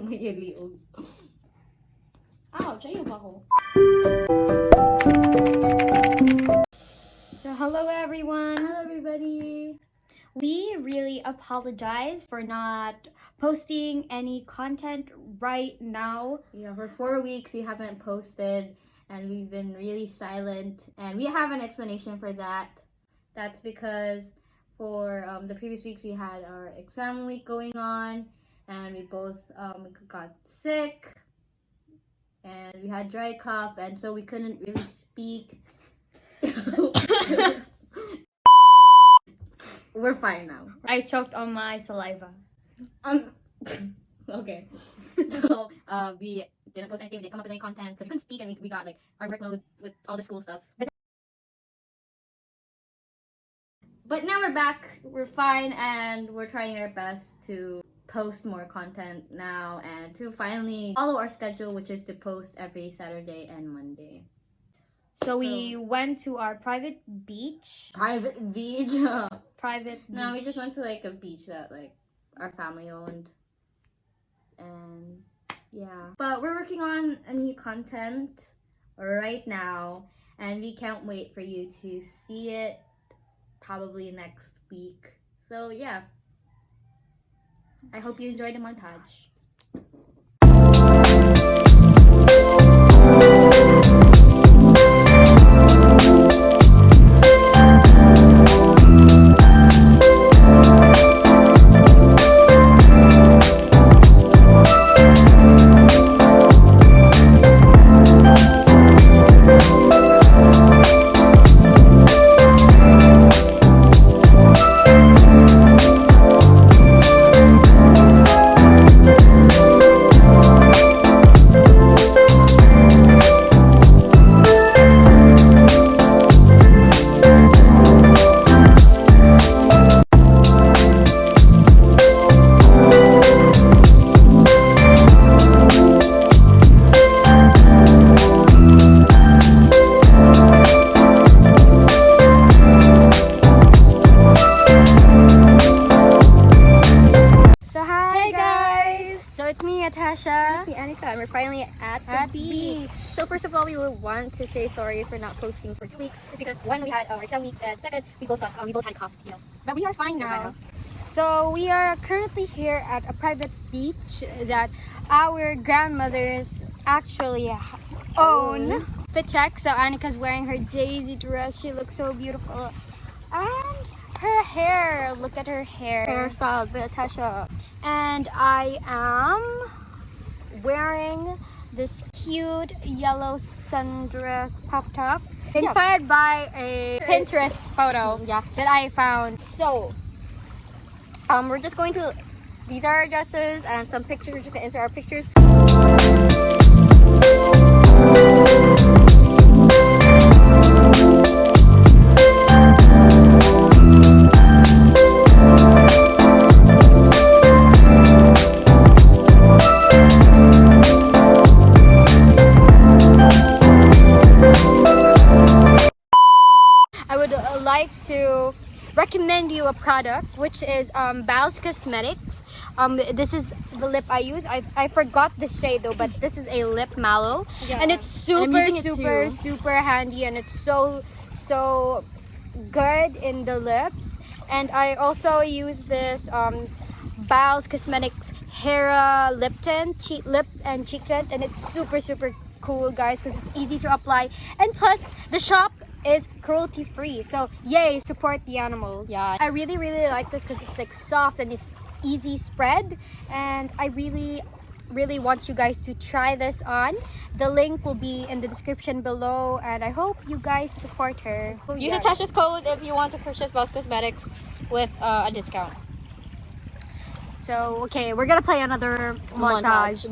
May liog. Ouch, ayaw ba ako? So hello everyone. Hello everybody. We really apologize for not posting any content right now. Yeah, for 4 weeks we haven't posted and we've been really silent, and we have an explanation for that. That's because for the previous weeks we had our exam week going on, and we both got sick and we had dry cough, and so we couldn't really speak. We're fine now. I choked on my saliva. Okay. So we didn't post anything, we didn't come up with any content because we couldn't speak, and we got like our workload with all the school stuff. But now we're back, we're fine, and we're trying our best to post more content now and to finally follow our schedule, which is to post every Saturday and Monday. So we went to our private beach. Private beach? Private beach. No, we just went to like a beach that like our family owned. And yeah. But we're working on a new content right now, and we can't wait for you to see it probably next week. So yeah. I hope you enjoy the montage. It's me, Atasha. It's me, Anica, and we're finally at the beach. So first of all, we would want to say sorry for not posting for 2 weeks. It's because one, we had our exam weeks, and second, we both had coughs, you know. But we are fine now. So we are currently here at a private beach that our grandmothers actually own. Fit check. So Anica's wearing her daisy dress. She looks so beautiful. And her hair. Look at her hair. Hairstyle, Atasha. And I am wearing this cute yellow sundress pop top inspired by a Pinterest photo that I found. So we're just going to, these are our dresses and some pictures. You can insert our pictures. Like to recommend you a product, which is Bal's Cosmetics. This is the lip I use. I forgot the shade though, but this is a lip mallow, and it's super handy, and it's so good in the lips. And I also use this Bal's Cosmetics Hera lip tint, lip and cheek tint, and it's super cool, guys, because it's easy to apply, and plus the shop is cruelty free, so yay, support the animals. Yeah, I really like this because it's like soft and it's easy spread, and I really want you guys to try this on. The link will be in the description below, and I hope you guys support her. Use Atasha's code if you want to purchase Bal's Cosmetics with a discount. So okay, we're gonna play another montage.